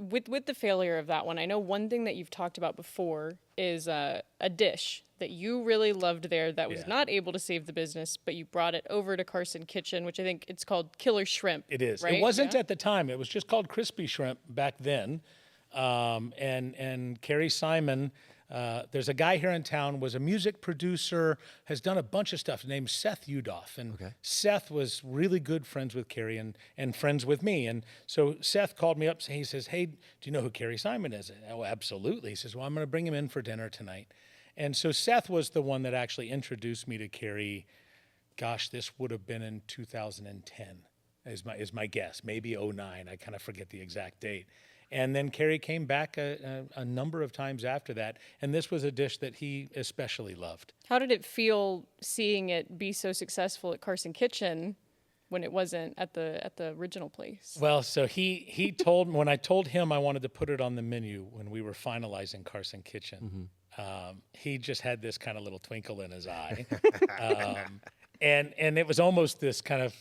with the failure of that one, I know one thing that you've talked about before is a dish that you really loved there that was not able to save the business, but you brought it over to Carson Kitchen, which I think it's called Killer Shrimp. It is. Right? It wasn't at the time. It was just called Crispy Shrimp back then. And Kerry Simon, there's a guy here in town, was a music producer, has done a bunch of stuff, named Seth Udoff. And Seth was really good friends with Kerry and friends with me. And so Seth called me up, he says, hey, do you know who Kerry Simon is? Oh, absolutely. He says, well, I'm going to bring him in for dinner tonight. And so Seth was the one that actually introduced me to Kerry. Gosh, this would have been in 2010 is my guess, maybe 09. I kind of forget the exact date. And then Kerry came back a number of times after that, and this was a dish that he especially loved. How did it feel seeing it be so successful at Carson Kitchen when it wasn't at the original place? Well, so he told me, when I told him I wanted to put it on the menu when we were finalizing Carson Kitchen, he just had this kind of little twinkle in his eye. And it was almost this kind of,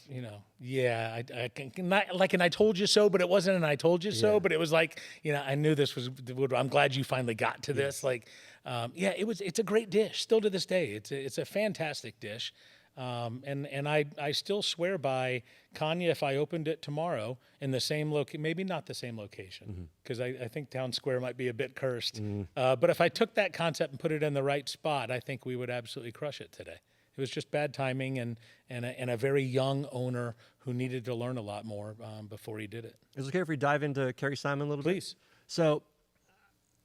I can not like an I told you so, but it wasn't an I told you so, but it was like, I knew this was, I'm glad you finally got to this. Like, it's a great dish still to this day. It's a fantastic dish. And I still swear by Kanya, if I opened it tomorrow in the same maybe not the same location, because I think Town Square might be a bit cursed. But if I took that concept and put it in the right spot, I think we would absolutely crush it today. It was just bad timing and a very young owner who needed to learn a lot more before he did it. Is it okay if we dive into Kerry Simon a little bit? Please. So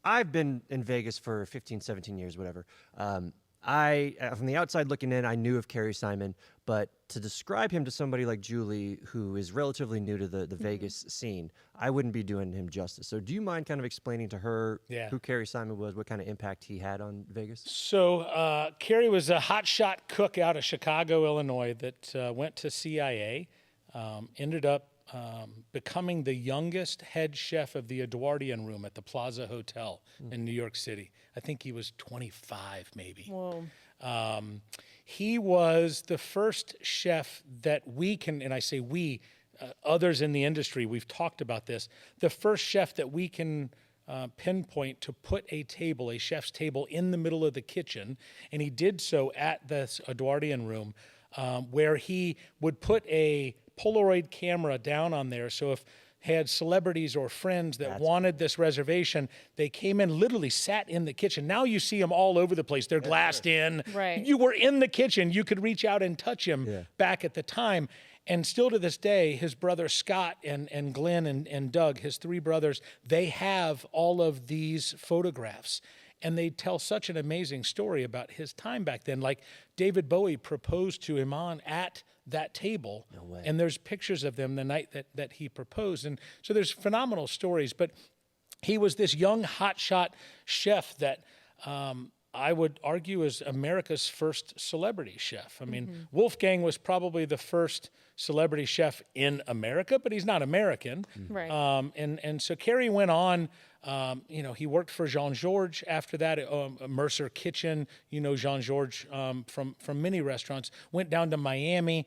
I've been in Vegas for 15, 17 years, whatever. From the outside looking in, I knew of Kerry Simon, but to describe him to somebody like Julie, who is relatively new to the Vegas scene, I wouldn't be doing him justice. So do you mind kind of explaining to her who Kerry Simon was, what kind of impact he had on Vegas? So Kerry was a hotshot cook out of Chicago, Illinois that went to CIA, ended up becoming the youngest head chef of the Edwardian Room at the Plaza Hotel in New York City. I think he was 25 maybe. Whoa. He was the first chef that we can, and I say we, others in the industry, we've talked about this, the first chef that we can pinpoint to put a chef's table in the middle of the kitchen, and he did so at this Edwardian Room, where he would put a Polaroid camera down on there, so if had celebrities or friends that wanted this reservation, they came in, literally sat in the kitchen. Now you see them all over the place. They're glassed in. Right. You were in the kitchen. You could reach out and touch him back at the time. And still to this day, his brother Scott and Glenn and Doug, his three brothers, they have all of these photographs. And they tell such an amazing story about his time back then. Like David Bowie proposed to Iman at that table. No way. And there's pictures of them the night that he proposed. And so there's phenomenal stories. But he was this young hotshot chef that I would argue is America's first celebrity chef. I mean, Wolfgang was probably the first celebrity chef in America, but he's not American. Right. And so Kerry went on. He worked for Jean-Georges after that, Mercer Kitchen. Jean-Georges from many restaurants. Went down to Miami.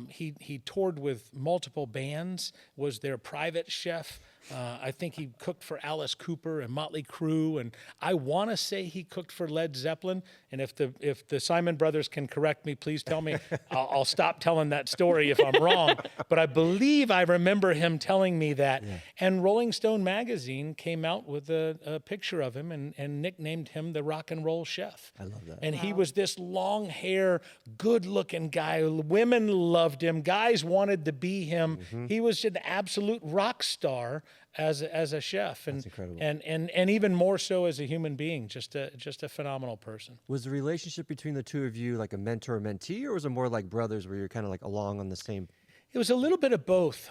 He toured with multiple bands, was their private chef. I think he cooked for Alice Cooper and Motley Crue, and I want to say he cooked for Led Zeppelin. And if the Simon brothers can correct me, please tell me. I'll stop telling that story if I'm wrong. But I believe I remember him telling me that. Yeah. And Rolling Stone magazine came out with a picture of him and nicknamed him the rock and roll chef. I love that. And he was this long hair, good looking guy. Women loved him. Guys wanted to be him. He was an absolute rock star as a chef, and That's incredible. and even more so as a human being, just a phenomenal person. Was the relationship between the two of you like a mentor-mentee, or was it more like brothers where you're kind of like along on the same? It was a little bit of both.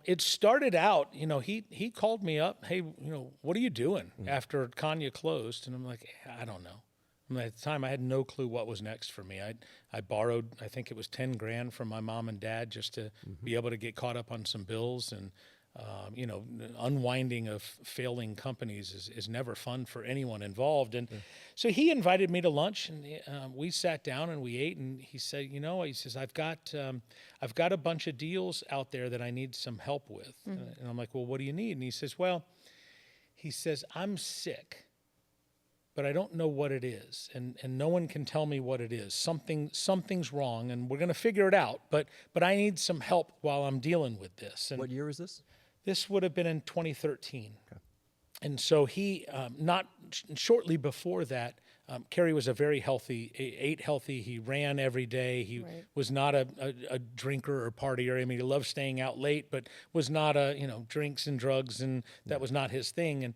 It started out, he called me up, hey, what are you doing after Kanya closed? And I'm like, I don't know. I mean, at the time, I had no clue what was next for me. I borrowed, I think it was 10 grand from my mom and dad just to be able to get caught up on some bills. And unwinding of failing companies is never fun for anyone involved. And so he invited me to lunch, and we sat down and we ate. And he said, he says, I've got a bunch of deals out there that I need some help with. And I'm like, well, what do you need? And he says, well, he says, I'm sick, but I don't know what it is, and no one can tell me what it is. Something's wrong, and we're going to figure it out, but I need some help while I'm dealing with this. And What year was this? this would have been in 2013. Okay. And so he, shortly before that, Kerry was a very healthy, ate healthy. He ran every day. He was not a drinker or partier. I mean, he loved staying out late, but was not drinks and drugs, and that was not his thing. And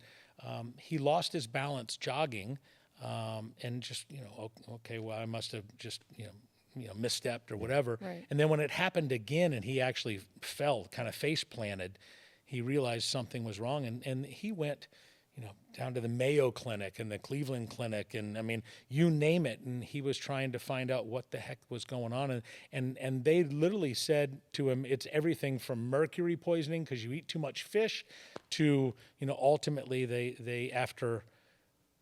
he lost his balance jogging, and just, okay, well, I must have just, misstepped or whatever. Right. And then when it happened again and he actually fell, kind of face planted, he realized something was wrong. And he went, down to the Mayo Clinic and the Cleveland Clinic, and I mean, you name it. And he was trying to find out what the heck was going on. And they literally said to him, it's everything from mercury poisoning because you eat too much fish to, ultimately they after,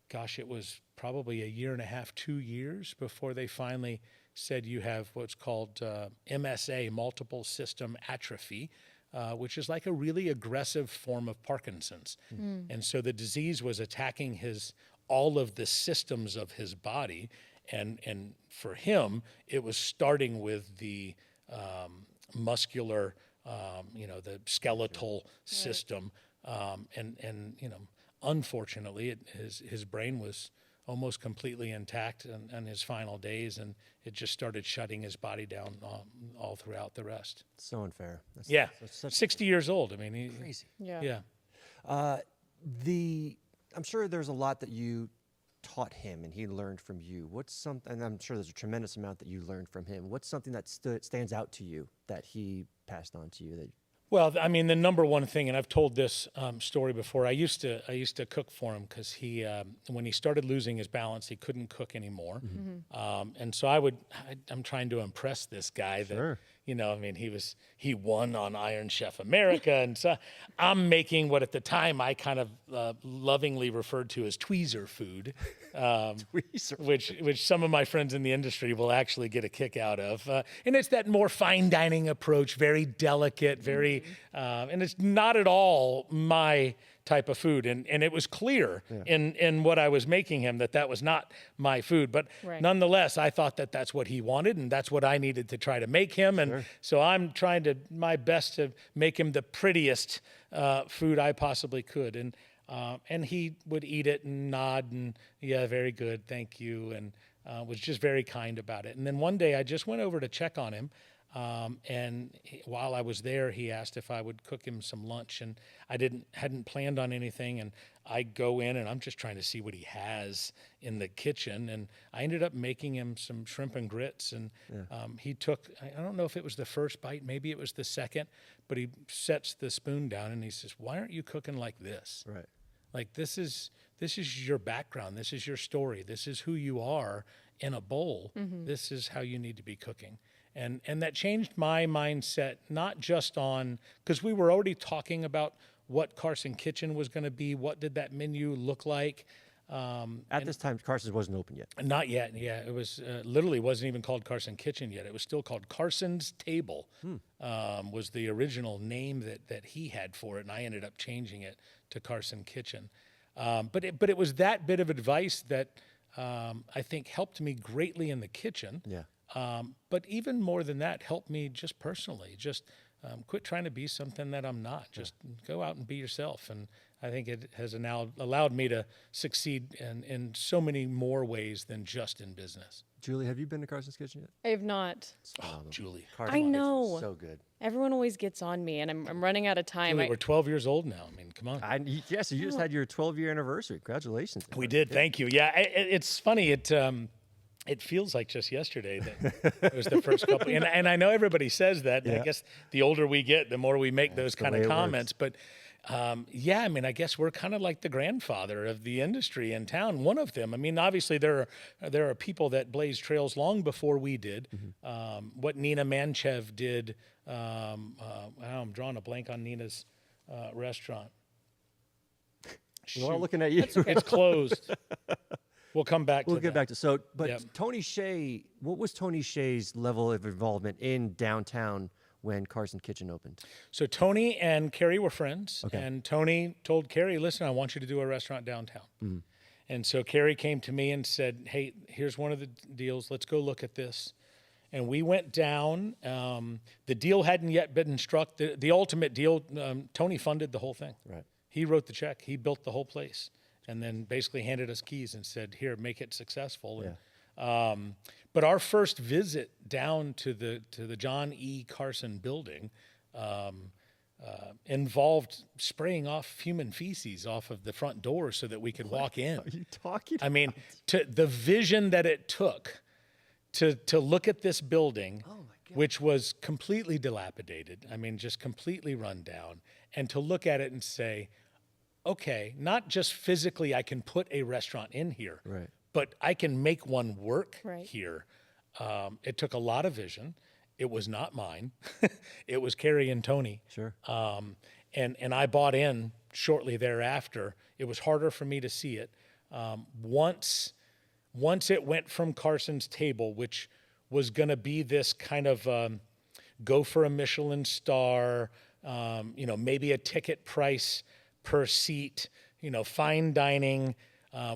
gosh, it was probably a year and a half, 2 years before they finally said you have what's called MSA, multiple system atrophy, which is like a really aggressive form of Parkinson's. And so the disease was attacking all of the systems of his body. And for him, it was starting with the muscular, the skeletal system. And unfortunately, his brain was almost completely intact in his final days, and it just started shutting his body down all throughout the rest. So unfair. That's 60 years old. I mean, crazy. Yeah. I'm sure there's a lot that you taught him and he learned from you. What's something, and I'm sure there's a tremendous amount that you learned from him. What's something that stands out to you that he passed on to you? Well, I mean, the number one thing, and I've told this story before. I used to cook for him because he, when he started losing his balance, he couldn't cook anymore. And so I'm trying to impress this guy that, I mean, he won on Iron Chef America, and so I'm making what at the time I kind of lovingly referred to as tweezer food, which some of my friends in the industry will actually get a kick out of. And it's that more fine dining approach, very delicate, very, and it's not at all my type of food. And it was clear in what I was making him that was not my food. But nonetheless, I thought that that's what he wanted, and that's what I needed to try to make him. And so I'm trying my best to make him the prettiest food I possibly could. And he would eat it and nod and, yeah, very good, thank you, and was just very kind about it. And then one day I just went over to check on him. While I was there, he asked if I would cook him some lunch, and I hadn't planned on anything. And I go in, and I'm just trying to see what he has in the kitchen. And I ended up making him some shrimp and grits. And he took, I don't know if it was the first bite, maybe it was the second, but he sets the spoon down and he says, "Why aren't you cooking like this? Right. Like this is your background. This is your story. This is who you are in a bowl. This is how you need to be cooking." And that changed my mindset, not just on, because we were already talking about what Carson Kitchen was going to be. What did that menu look like? At this time, Carson's wasn't open yet. Not yet. Yeah, it was literally wasn't even called Carson Kitchen yet. It was still called Carson's Table. Was the original name that he had for it, and I ended up changing it to Carson Kitchen. But it was that bit of advice that I think helped me greatly in the kitchen. Yeah. But even more than that, helped me just personally. Just quit trying to be something that I'm not. Just go out and be yourself. And I think it has now allowed me to succeed in so many more ways than just in business. Julie, have you been to Carson's Kitchen yet? I have not. Oh, Julie. Carson's I know. is so good. Everyone always gets on me, and I'm running out of time. Julie, we're 12 years old now. I mean, come on. So you just had your 12-year anniversary. Congratulations. We did. Thank you. Yeah, it's funny. It feels like just yesterday that it was the first couple. And I know everybody says that. And I guess the older we get, the more we make those kind of comments. But I mean, I guess we're kind of like the grandfather of the industry in town. One of them. I mean, obviously there are people that blazed trails long before we did. What Nina Manchev did. I'm drawing a blank on Nina's restaurant. We're all looking at you. It's closed. We'll come back to that. We'll get back to Tony Hsieh, what was Tony Hsieh's level of involvement in downtown when Carson Kitchen opened? So Tony and Kerry were friends, Okay. and Tony told Kerry, listen, I want you to do a restaurant downtown. Mm-hmm. And so Kerry came to me and said, hey, here's one of the deals. Let's go look at this. And we went down. The deal hadn't yet been struck. The ultimate deal, Tony funded the whole thing. Right. He wrote the check. He built the whole place, and then basically handed us keys and said, here, make it successful. And, but our first visit down to the John E. Carson building involved spraying off human feces off of the front door so that we could walk in. Are you talking? I mean, the vision that it took to look at this building, which was completely dilapidated, I mean, just completely run down, and to look at it and say, okay, not just physically I can put a restaurant in here, Right. but I can make one work Right. here. It took a lot of vision. It was not mine. It was Kerry and Tony. Sure. And I bought in shortly thereafter. It was harder for me to see it. Once it went from Carson's table, which was going to be this kind of go for a Michelin star, maybe a ticket price per seat, fine dining.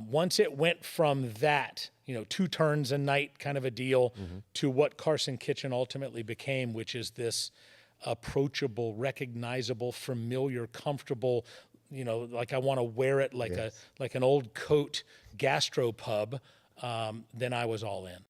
Once it went from that, 2 turns a night kind of a deal to what Carson Kitchen ultimately became, which is this approachable, recognizable, familiar, comfortable, like I want to wear it like an old coat gastropub, then I was all in.